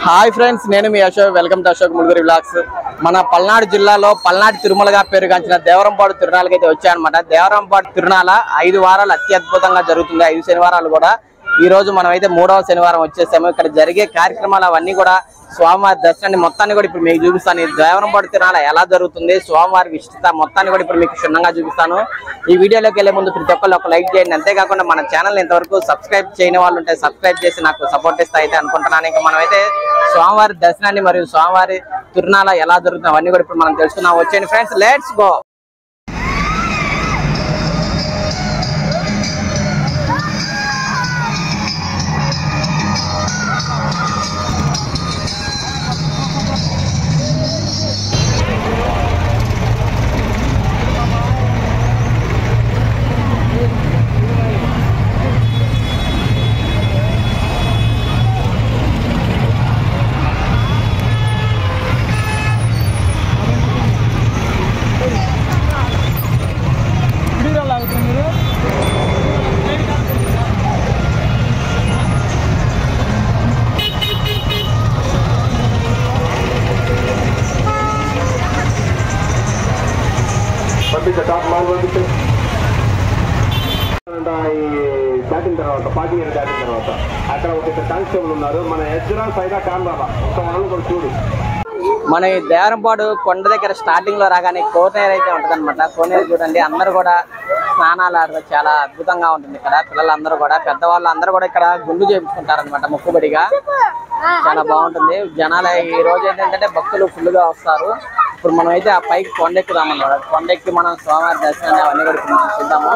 Hi friends, నేను మీ Ashok. Welcome to Ashok Muluguri vlogs. మన పల్నాడు జిల్లాలో పల్నాడు తిరుమలగా పేరుగాంచిన దేవరంపాడు తిరునాళ్ళకి అయితే వచ్చాయన్నమాట. దేవరంపాడు తిరునాళ్ళ 5 వారాలు అత్యద్భుతంగా జరుగుతుంది. 5 శనివారాలు కూడా. ఈ రోజు మనం అయితే 3వ శనివారం వచ్చేసాము. ఇక్కడ జరిగే కార్యక్రమాలు అవన్నీ కూడా స్వామివారి దర్శనాన్ని మొత్తాన్ని కూడా ఇప్పుడు మీకు చూపిస్తాను. ఈ దేవరంపాడు తిరునాళ్ళ ఎలా జరుగుతుంది, స్వామివారి విశిష్టత మొత్తాన్ని కూడా ఇప్పుడు మీకు క్షుణ్ణంగా చూపిస్తాను. ఈ వీడియోలోకి వెళ్లే ముందు ప్రతి ఒక్కళ్ళు ఒక లైక్ చేయండి. అంతేకాకుండా మన ఛానల్ ఇంతవరకు సబ్స్క్రైబ్ చేయని వాళ్ళు ఉంటే సబ్స్క్రైబ్ చేసి నాకు సపోర్ట్ ఇస్తా అయితే అనుకుంటున్నాను. ఇంకా మనమైతే స్వామివారి దర్శనాన్ని మరియు స్వామివారి తిరునాళ్ళ ఎలా జరుగుతుంది అవన్నీ కూడా ఇప్పుడు మనం తెలుసుకుందాం. వచ్చేయండి ఫ్రెండ్స్, లెట్స్ గో. దాటిన తర్వాత పార్కింగ్ దాటిన తర్వాత అక్కడ ఒక కానిస్టేబుల్ ఉన్నారు. మన ఎజ్రా సైదా కాంబాబా ఒక వాళ్ళు కూడా చూడు. మన ఈ దేవరంపాడు కొండ దగ్గర స్టార్టింగ్ లో రాగానే కోనేరు అయితే ఉంటది అనమాట. కోనేరు చూడండి, అందరూ కూడా స్నానాలు ఆడతారు. చాలా అద్భుతంగా ఉంటుంది ఇక్కడ. పిల్లలందరూ కూడా, పెద్దవాళ్ళు అందరూ కూడా ఇక్కడ గుండు చేయించుకుంటారు అనమాట మొక్కుబడిగా. చాలా బాగుంటుంది. జనాలు ఈ రోజు ఏంటంటే భక్తులు ఫుల్ గా వస్తారు. ఇప్పుడు మనం అయితే ఆ పైకి కొండెక్కుదామన్నమాట. కొండెక్కి మనం స్వామివారి దర్శనాన్ని అవన్నీ కూడా చూద్దాము.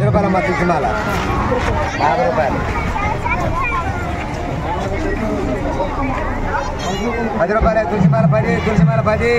రూపాయలమ్మా తీసుకున్నాలా 50 రూపాయలు. రూపాయలు తులసిమాల 10 తులసిమాల 10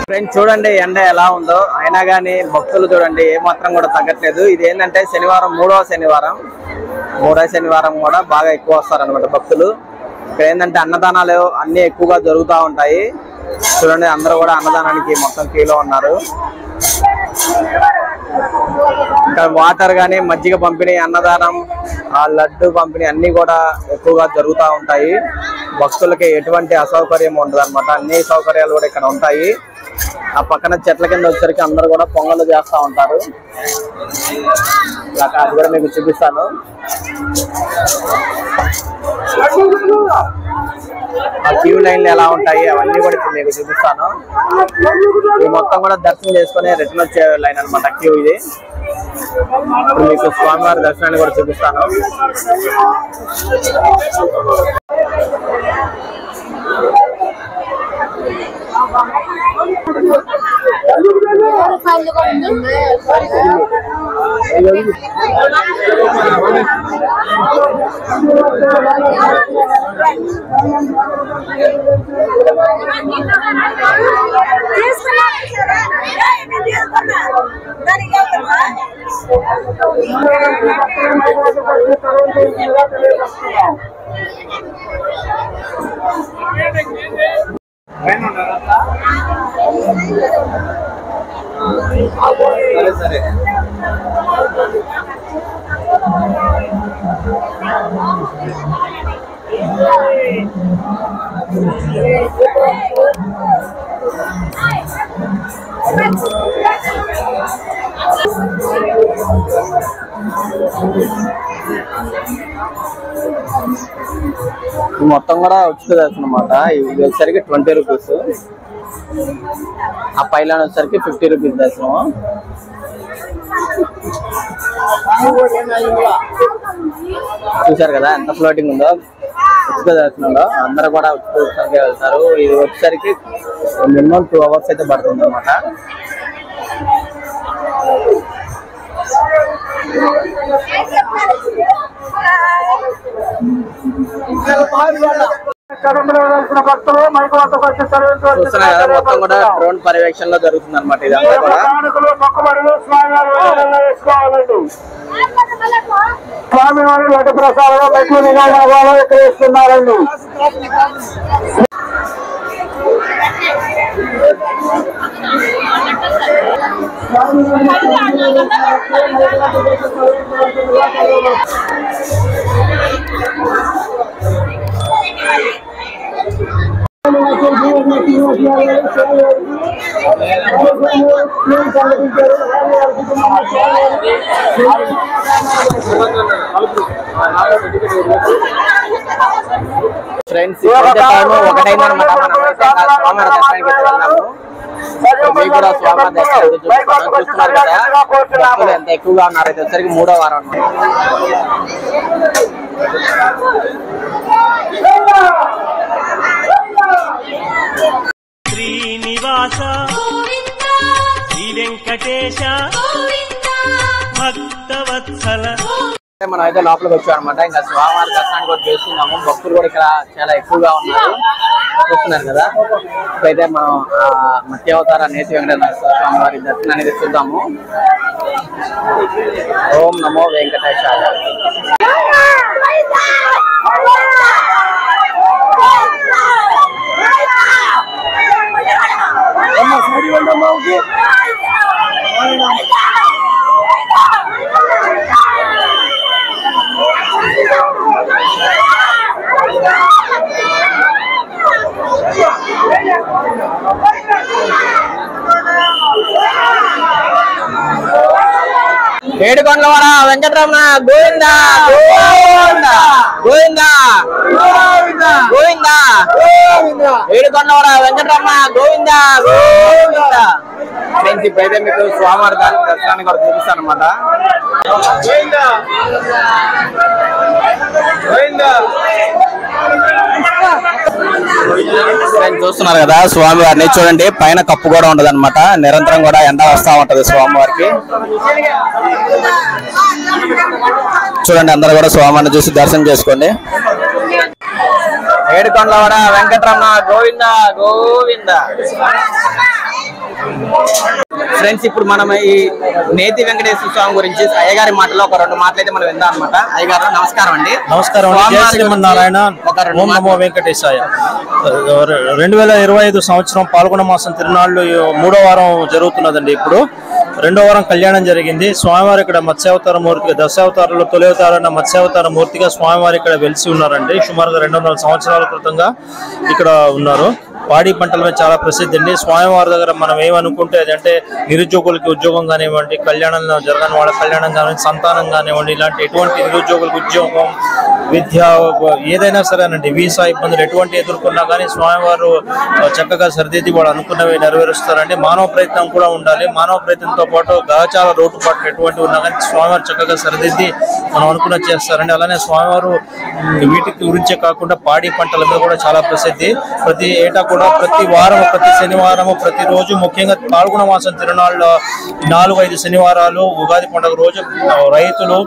ఫ్రెండ్స్ చూడండి ఎండ ఎలా ఉందో, అయినా కానీ భక్తులు చూడండి ఏమాత్రం కూడా తగ్గట్లేదు. ఇది ఏంటంటే శనివారం, మూడవ శనివారం కూడా బాగా ఎక్కువ వస్తారనమాట భక్తులు. ఇక్కడ ఏంటంటే అన్నదానాలు అన్ని ఎక్కువగా జరుగుతూ ఉంటాయి. చూడండి అందరూ కూడా అన్నదానానికి మొత్తం క్యూలో ఉన్నారు. ఇక్కడ వాటర్ కానీ, మజ్జిగ పంపిణీ, అన్నదానం, లడ్డు పంపిణీ అన్ని కూడా ఎక్కువగా జరుగుతూ ఉంటాయి. భక్తులకి ఎటువంటి అసౌకర్యం ఉండదు అనమాట. అన్ని సౌకర్యాలు కూడా ఇక్కడ ఉంటాయి. ఆ పక్కన చెట్ల కింద వచ్చేసరికి అందరూ కూడా పొంగలు చేస్తూ ఉంటారు. అది కూడా మీకు చూపిస్తాను. ఆ క్యూ లైన్లు ఎలా ఉంటాయి అవన్నీ కూడా ఇప్పుడు మీకు చూపిస్తాను. ఈ మొత్తం కూడా దర్శనం చేసుకుని రిటర్న్ వచ్చే లైన్ అనమాట క్యూ ఇది. ఇప్పుడు మీకు స్వామివారి దర్శనాన్ని కూడా చూపిస్తాను. సరే మొత్తం కూడా ఉచిత దర్శనం అన్నమాట. ఇది వచ్చేసరికి 20 రూపీస్, ఆ పైలాన్ వచ్చేసరికి 50 రూపీస్ దర్శనం. చూసారు కదా ఎంత ఫ్లోటింగ్ ఉందో ఉచిత దర్శనంలో. అందరూ కూడా ఉచితంగా వెళ్తారు. ఇది వచ్చేసరికి మినిమం 2 అవర్స్ అయితే పడుతుంది అన్నమాట. చూస్తున్నా కదా మొత్తం కూడా డ్రోన్ పర్యవేక్షణలో జరుగుతుంది అనమాట. ఇదంతా కూడా స్వామివారి లడ్డు ప్రసాదంలో ఎక్కువ నినాదాలు ఇక్కడ ఇస్తున్నారండి. ఫ్రెండ్స్ టైము 1 అయిందనమాట. మనం స్వామివారి దర్శనానికి వెళ్తున్నాము. మీకు కూడా స్వామివారి దర్శనానికి చూస్తున్నారు కదా భక్తులు ఎంత ఎక్కువగా ఉన్నారు. అయితే వచ్చరికి 3వ వారం అన్నమాట. శ్రీనివాస శ్రీ వెంకటేశ భక్తవత్సల మనం అయితే లోపలికి వచ్చాం అనమాట. ఇంకా స్వామివారి దర్శనాన్ని కూడా చేస్తున్నాము. భక్తులు కూడా ఇక్కడ చాలా ఎక్కువగా ఉన్నారు, చూస్తున్నారు కదా. ఇప్పుడైతే మనం మత్స్యావతార నేతి వెంకటేశ్వర స్వామివారి దర్శనాన్ని చూద్దాము. ఓం నమో వెంకటేశాయ. ఏడుకొండలవాడ వెంకటరమణ గోవింద గోవింద గోవింద గోవింద. ఏడుకొండలవాడ వెంకటరమణ గోవింద గోవింద. ఫ్రెండ్స్ ఇప్పుడైతే మీకు స్వామివారి దర్శనాన్ని కూడా చూపిస్తాను అనమాట. చూస్తున్నారు కదా స్వామివారిని. చూడండి పైన కప్పు కూడా ఉండదు అనమాట. నిరంతరం కూడా ఎండ వస్తా ఉంటది స్వామివారికి. చూడండి అందరూ కూడా స్వామివారిని చూసి దర్శనం చేసుకోండి. ఏడుకొండలవాడ వెంకటరమణ గోవింద గోవింద. ఫ్రెండ్స్ ఇప్పుడు మనం ఈ నేతి వెంకటేశ్వర స్వామి గురించి అయ్యగారి మాటలో ఒక 2 మాటలు అయితే మనం విందాం అనమాట. అయ్యగారు నమస్కారం అండి. నమస్కారం. శ్రీమన్నారాయణ. ఓం నమో వెంకటేశాయ. 2025 సంవత్సరం పాల్గొన మాసం తిరునాళ్ళు 3వ వారం జరుగుతున్నదండి. ఇప్పుడు 2వ వారం కళ్యాణం జరిగింది. స్వామివారి ఇక్కడ మత్స్యావతార మూర్తిగా, దశావతారంలో తొలి అవతారమైన మత్స్యావతార మూర్తిగా స్వామివారి ఇక్కడ వెలిసి ఉన్నారండి. సుమారుగా 200 సంవత్సరాల క్రితంగా ఇక్కడ ఉన్నారు. పాడి పంటల మీద చాలా ప్రసిద్ధి అండి. స్వామివారి దగ్గర మనం ఏమనుకుంటే అదంటే నిరుద్యోగులకి ఉద్యోగం కానివ్వండి, కళ్యాణం జరగని వాళ్ళ కళ్యాణం కానివ్వండి, సంతానం కానివ్వండి, ఇలాంటి ఎటువంటి నిరుద్యోగులకు ఉద్యోగం, విద్య ఏదైనా సరేనండి, వీసా ఇబ్బందులు ఎటువంటి ఎదుర్కొన్నా కానీ స్వామివారు చక్కగా సరిదిద్ది వాళ్ళు అనుకున్నవి నెరవేరుస్తారండి. మానవ ప్రయత్నం కూడా ఉండాలి. మానవ ప్రయత్నంతో పాటు గ్రహచార లోటుపాట్లు ఎటువంటి ఉన్నా కానీ స్వామివారు చక్కగా సరిదిద్ది మనం అనుకున్న చేస్తారండి. అలానే స్వామివారు వీటి గురించే కాకుండా పాడి పంటల మీద కూడా చాలా ప్రసిద్ధి. ప్రతి ఏటా కూడా ప్రతి వారం, ప్రతి శనివారము, ప్రతిరోజు ముఖ్యంగా పాల్గొన మాసం తిరునాళ్ళ 4-5 శనివారాలు ఉగాది పండుగ రోజు రైతులు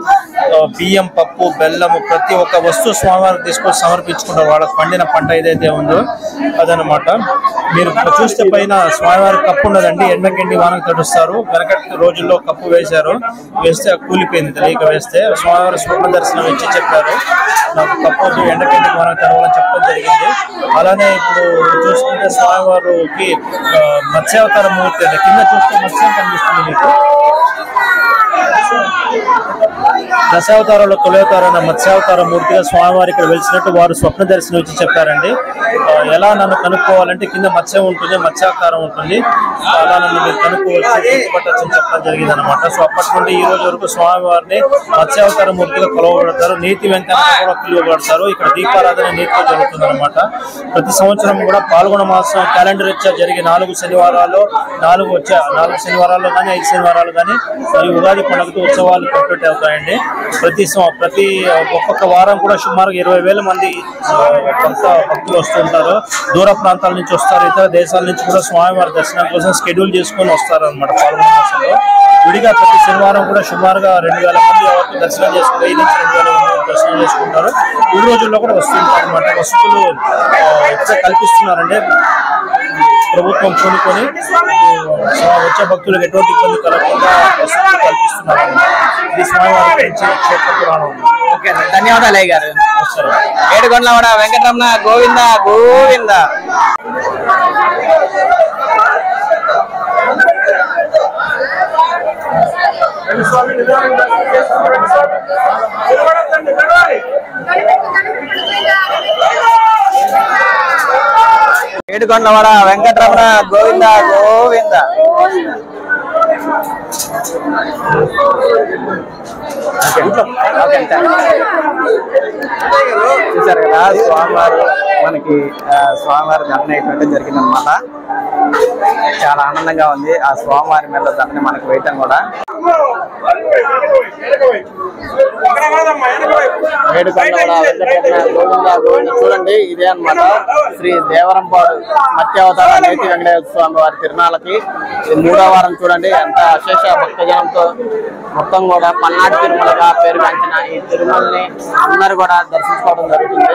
బియ్యం, పప్పు, బెల్లము ప్రతి ఒక్క వస్తువు స్వామివారికి తీసుకొని సమర్పించుకుంటారు. వాళ్ళకి పండిన పంట ఏదైతే ఉందో అదనమాట. మీరు చూస్తే పైన స్వామివారి కప్పు ఉన్నదండి. ఎండకెండి వానకు తడుస్తారు. వెనకటి రోజుల్లో కప్పు వేస్తే కూలిపోయింది తెలియక వేస్తే. స్వామివారి స్వప్న దర్శనం ఇచ్చి చెప్పారు, నాకు కప్పు ఎండకెండి వానకు తడవాలని చెప్పడం జరిగింది. అలానే ఇప్పుడు చూసుకుంటే స్వామివారికి మత్స్యావతార మూర్తి అంటే కింద చూస్తే మత్స్యం కనిపిస్తుంది మీకు. దశావతారంలో తొలి అవతారమైన మత్స్యావతార మూర్తిగా స్వామివారి ఇక్కడ వెలిసినట్టు వారు స్వప్న దర్శనం ఇచ్చి చెప్పారండి. ఎలా నన్ను కనుక్కోవాలంటే కింద మత్స్యం ఉంటుంది, మత్స్యాకారం ఉంటుంది, అలా నన్ను మీరు కనుక్కోవచ్చు, గుర్తుపట్టచ్చని చెప్పడం జరిగింది అనమాట. సో అప్పటి నుండి ఈ రోజు వరకు స్వామివారిని మత్స్యావతార మూర్తిగా కొలవబడతారు. నీతి వెంకన్న కూడా పిలువబడతారు. ఇక్కడ దీపారాధన నీతిగా జరుగుతుంది అనమాట. ప్రతి సంవత్సరం కూడా పాల్గొన మాసం క్యాలెండర్ ఇచ్చా జరిగే 4 శనివారాలు 4 శనివారాల్లో కానీ 5 శనివారాలు కానీ మరియు ఉగాది పండుగతో ఉత్సవాలు కంప్లీట్ అవుతాయండి. ప్రతి ఒక్కొక్క వారం కూడా సుమారుగా 20,000 మంది భక్తులు వస్తుంటారు. దూర ప్రాంతాల నుంచి వస్తారు, ఇతర దేశాల నుంచి కూడా స్వామివారి దర్శనం కోసం షెడ్యూల్ చేసుకొని వస్తారు అనమాట. పాల్గొన మాసంలో విడిగా ప్రతి శనివారం కూడా సుమారుగా 2,000 మంది ఎవరికి దర్శనం చేసుకుని 1,000 నుంచి 2,000 మంది దర్శనం చేసుకుంటారు. ఈ రోజుల్లో కూడా వస్తుంటారు అనమాట. వసతులు ఇక్కడ కల్పిస్తున్నారండి. ప్రభుత్వం చూడుకొని వచ్చే భక్తులకు ఎటువంటి ఇబ్బంది కలగకుండా వసతులు కల్పిస్తున్నారు. ఇది స్వామివారి క్షేత్ర పురాణం. ఓకే, ధన్యవాదాలు అయ్య గారు. ఏడుకొండలవాడ వెంకటరమణ గోవింద గోవింద. ఏడుకొండలవాడ వెంకటరమణ గోవింద గోవింద. చూసారు కదా స్వామివారు మనకి స్వామివారి దండన అయిపోవడం జరిగిందనమాట. చాలా ఆనందంగా ఉంది ఆ స్వామివారి మీద దండని మనకు వేయటం కూడా. ఏడుకొండ గోవింద గోవింద చూడండి. ఇదే అన్నమాట శ్రీ దేవరంపాడు మత్స్యావతార నేతి వెంకటేశ్వర స్వామి వారి తిరునాళ్ళకి 3వ వారం చూడండి ఎంత అశేష భక్తజనంతో మొత్తం కూడా పల్నాడు తిరుమలగా పేరుగాంచిన ఈ తిరుమలని అందరూ కూడా దర్శించుకోవడం జరుగుతుంది.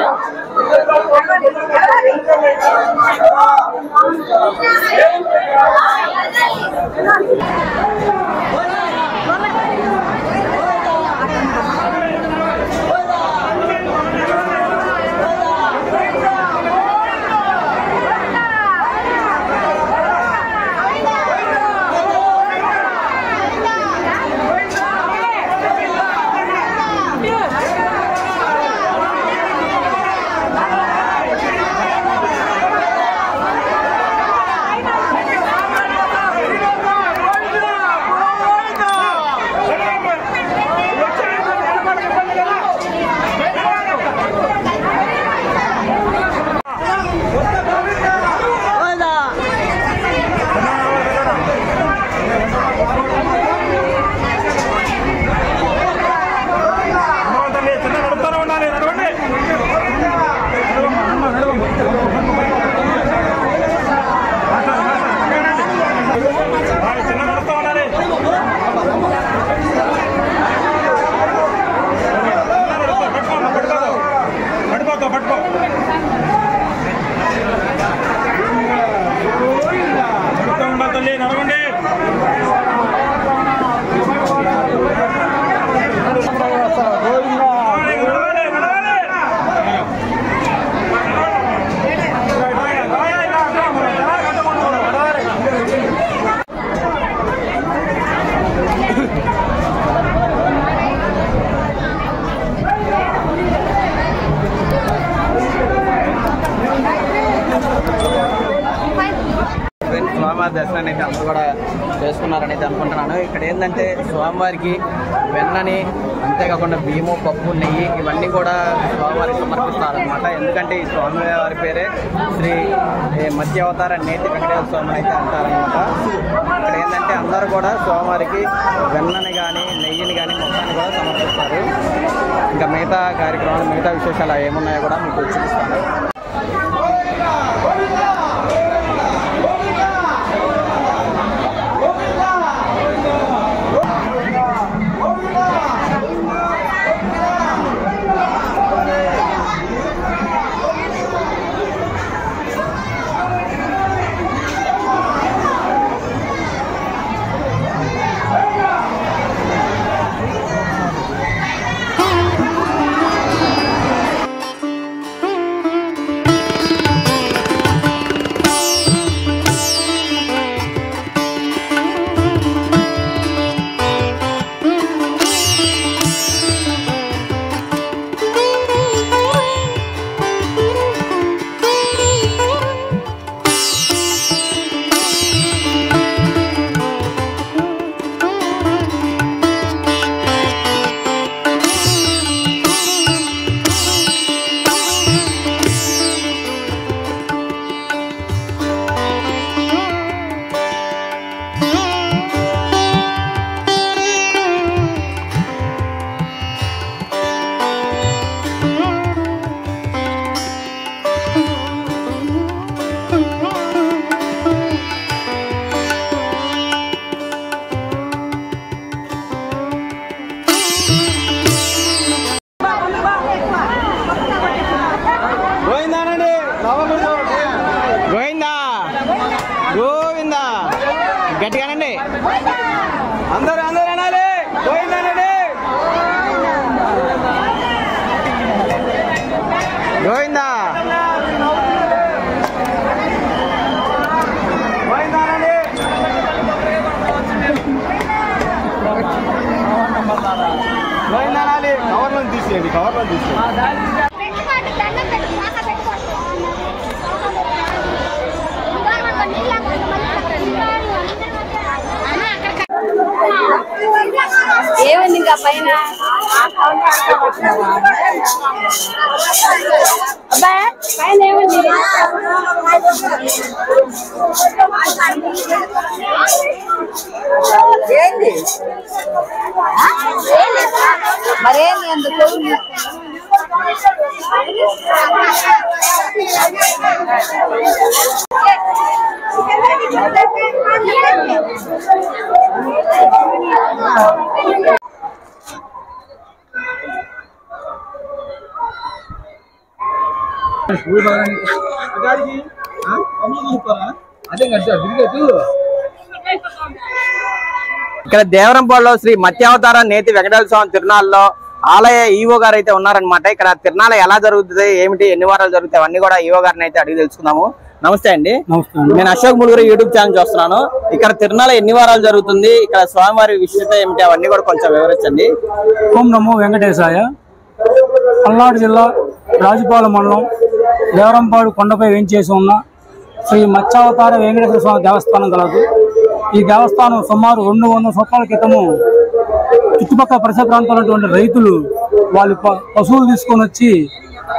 స్వామివారి దర్శనాన్ని అయితే అందరూ కూడా చేసుకున్నారని అయితే అనుకుంటున్నాను. ఇక్కడ ఏంటంటే స్వామివారికి వెన్నని అంతేకాకుండా బియ్యము పప్పు నెయ్యి ఇవన్నీ కూడా స్వామివారికి సమర్పిస్తున్నారనమాట. ఎందుకంటే ఈ స్వామివారి పేరే శ్రీ మత్స్యావతార నేతి వెంకటేశ్వర స్వామి అయితే అంటారనమాట. ఇక్కడ ఏంటంటే అందరూ కూడా స్వామివారికి వెన్నని కానీ నెయ్యిని కానీ మొత్తాన్ని కూడా సమర్పిస్తారు. ఇంకా మిగతా కార్యక్రమాలు మిగతా విశేషాలు ఏమున్నాయో కూడా మీకు చూపిస్తాను. గోవిందా గోవిందా గట్టిగానండి అందరూ అనాలి. గోవిందానండి గోవిందా గోవిందానండి గోవిందానాలి. కవర్లను తీసేయండి ఏముంది ఇంకా పైన పైన ఏముంది ఏంది మరేంది అందుకు ఇక్కడ దేవరంపాడులో శ్రీ మత్స్యావతార నేతి వెంకటేశ్వర స్వామి తిరునాళ్ళలో ఆలయ ఈవో గారు అయితే ఉన్నారనమాట. ఇక్కడ తిరునాళ్ళ ఎలా జరుగుతుంది, ఏమిటి, ఎన్ని వారాలు జరుగుతాయి అవన్నీ కూడా ఈవో గారిని అయితే అడిగి తెలుసుకుందాము. నమస్తే అండి. నేను అశోక్ ములుగురు యూట్యూబ్ ఛానల్ చూస్తున్నాను. ఇక్కడ తిరునాళ్ళ ఎన్ని వారాలు జరుగుతుంది, ఇక్కడ స్వామివారి విశిష్టత ఏమిటి అవన్నీ కూడా కొంచెం వివరించండి. ఓం నమో వెంకటేశాయ. పల్నాడు జిల్లా రాజుపాలెం మండలం దేవరంపాడు కొండపై వేంచేసి ఉన్న శ్రీ మత్స్యావతార వెంకటేశ్వర స్వామి దేవస్థానం కలదు. ఈ దేవస్థానం సుమారు 200 సంవత్సరాల క్రితము చుట్టుపక్కల పరిసర ప్రాంతాల్లో రైతులు వాళ్ళు పశువులు తీసుకొని వచ్చి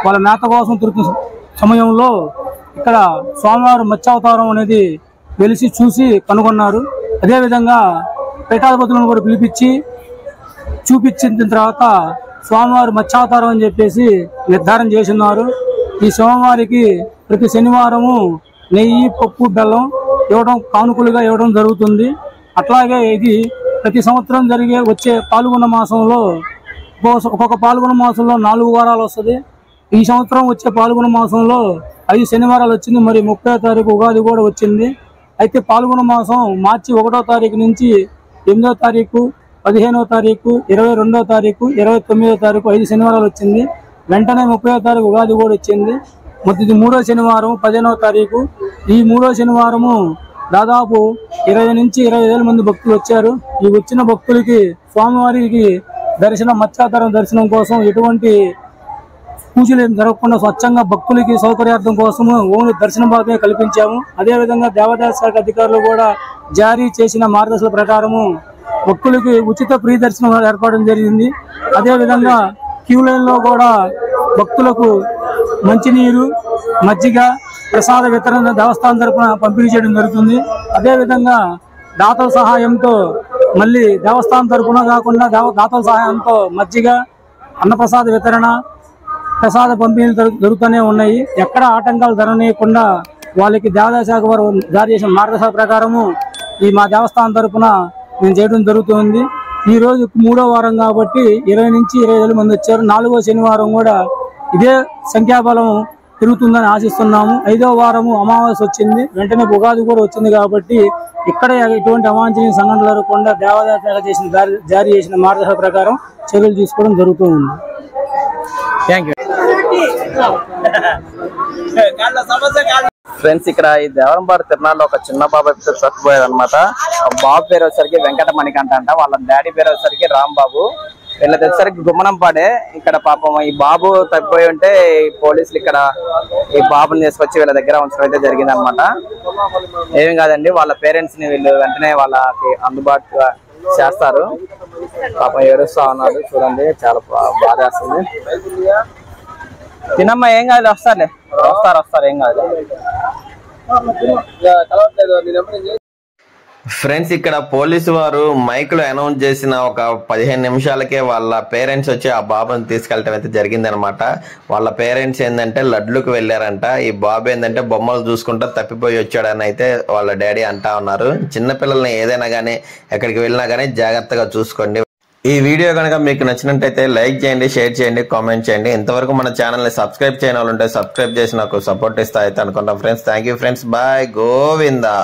వాళ్ళ మేత కోసం తిరుగుతున్న సమయంలో ఇక్కడ స్వామివారు మత్స్యావతారం అనేది వెలిసి చూసి కనుగొన్నారు. అదేవిధంగా పీఠాధిపతులను కూడా పిలిపించి చూపించిన తర్వాత స్వామివారు మత్స్యావతారం అని చెప్పేసి నిర్ధారణ చేస్తున్నారు. ఈ స్వామివారికి ప్రతి శనివారము నెయ్యి, పప్పు, బెల్లం ఇవ్వడం కానుకలుగా ఇవ్వడం జరుగుతుంది. అట్లాగే ఇది ప్రతి సంవత్సరం వచ్చే పాల్గొన మాసంలో ఒక్కొక్క పాల్గొన మాసంలో 4 వారాలు వస్తుంది. ఈ సంవత్సరం వచ్చే పాల్గొన మాసంలో 5 శనివారాలు వచ్చింది. మరి 30వ తారీఖు ఉగాది కూడా వచ్చింది. అయితే పాల్గొన మాసం మార్చి 1వ తారీఖు నుంచి 8వ తారీఖు, 15వ తారీఖు, 22వ తారీఖు, 29వ తారీఖు 5 శనివారాలు వచ్చింది. వెంటనే 30వ తారీఖు ఉగాది కూడా వచ్చింది. మొత్తం ఇది 3వ శనివారం 15వ తారీఖు. ఈ 3వ శనివారము దాదాపు 20 నుంచి 25,000 మంది భక్తులు వచ్చారు. ఈ వచ్చిన భక్తులకి స్వామివారికి దర్శనం, మత్స్యావతారం దర్శనం కోసం ఎటువంటి పూజలు ఏం జరగకుండా స్వచ్ఛంగా భక్తులకి సౌకర్యార్థం కోసము ఓన్లీ దర్శనం మాత్రమే కల్పించాము. అదేవిధంగా దేవాదాయ శాఖ అధికారులు కూడా జారీ చేసిన మార్గదర్శకాల ప్రకారము భక్తులకి ఉచిత ఫ్రీ దర్శనం ఏర్పడడం జరిగింది. అదేవిధంగా క్యూ లైన్లో కూడా భక్తులకు మంచినీరు, మజ్జిగ, ప్రసాద వితరణ దేవస్థానం తరపున పంపిణీ చేయడం జరుగుతుంది. అదేవిధంగా దాతల సహాయంతో మళ్ళీ దేవస్థానం తరపున కాకుండా దాతల సహాయంతో మజ్జిగ, అన్నప్రసాద వితరణ, ప్రసాద పంపిణీలు జరుగుతూనే ఉన్నాయి. ఎక్కడ ఆటంకాలు జరగనీయకుండా వాళ్ళకి దేవాదాయ శాఖ వారు జారీ చేసిన మార్గదర్శకాల ప్రకారము ఈ మా దేవస్థానం తరపున మేము చేయడం జరుగుతుంది. ఈ రోజు 3వ వారం కాబట్టి 20 నుంచి 25,000 మంది వచ్చారు. 4వ శనివారం కూడా ఇదే సంఖ్యాబలం పెరుగుతుందని ఆశిస్తున్నాము. 5వ వారము అమావాస్య వచ్చింది, వెంటనే ఉగాది కూడా వచ్చింది కాబట్టి ఇక్కడ ఎటువంటి అవాంఛనీయ సంఘటనలు జరగకుండా దేవాదాయ శాఖ జారీ చేసిన మార్గదర్శకాల ప్రకారం చర్యలు తీసుకోవడం జరుగుతూ ఉంది. Thank you friends. ఇక్కడ ఈ దేవరంపాడు తిరునాళ్ళలో ఒక చిన్న బాబు అయితే చచ్చిపోయారు అనమాట. బాబు పేరు వచ్చేసరికి వెంకట మణికంఠ అంట, వాళ్ళ డాడీ పేరు వచ్చేసరికి రాంబాబు. వీళ్ళకి వచ్చేసరికి గుమ్మనంపాడే. ఇక్కడ పాపం ఈ బాబు తప్పిపోయి ఉంటే పోలీసులు ఇక్కడ ఈ బాబుని తీసుకొచ్చి వీళ్ళ దగ్గర ఉంచడం అయితే జరిగింది అనమాట. ఏమి కాదండి, వాళ్ళ పేరెంట్స్ ని వీళ్ళు వెంటనే వాళ్ళకి అందుబాటుగా చేస్తారు. పాపం ఏడుస్తా ఉన్నారు చూడండి, చాలా బాధ వేస్తుంది. తినమ్మా, ఏం కాదు, వస్తారు ఏం కాదు. ఫ్రెండ్స్, ఇక్కడ పోలీసు వారు మైక్ లో అనౌన్స్ చేసిన ఒక 15 నిమిషాలకే వాళ్ళ పేరెంట్స్ వచ్చి ఆ బాబుని తీసుకెళ్ళటం అయితే జరిగిందనమాట. వాళ్ళ పేరెంట్స్ ఏంటంటే లడ్లుకు వెళ్ళారంట. ఈ బాబు ఏంటంటే బొమ్మలు చూసుకుంటా తప్పిపోయి వచ్చాడని అయితే వాళ్ళ డాడీ అంటా ఉన్నారు. చిన్నపిల్లల్ని ఏదైనా కానీ ఎక్కడికి వెళ్ళినా కానీ జాగ్రత్తగా చూసుకోండి. ఈ వీడియో కనుక మీకు నచ్చినట్టయితే లైక్ చేయండి, షేర్ చేయండి, కామెంట్ చేయండి. ఇంతవరకు మన ఛానల్ని సబ్స్క్రైబ్ చేయని వాళ్ళు ఉంటే సబ్స్క్రైబ్ చేసి నాకు సపోర్ట్ ఇస్తా అయితే అనుకుంటాం friends. Thank you friends, bye, Govinda.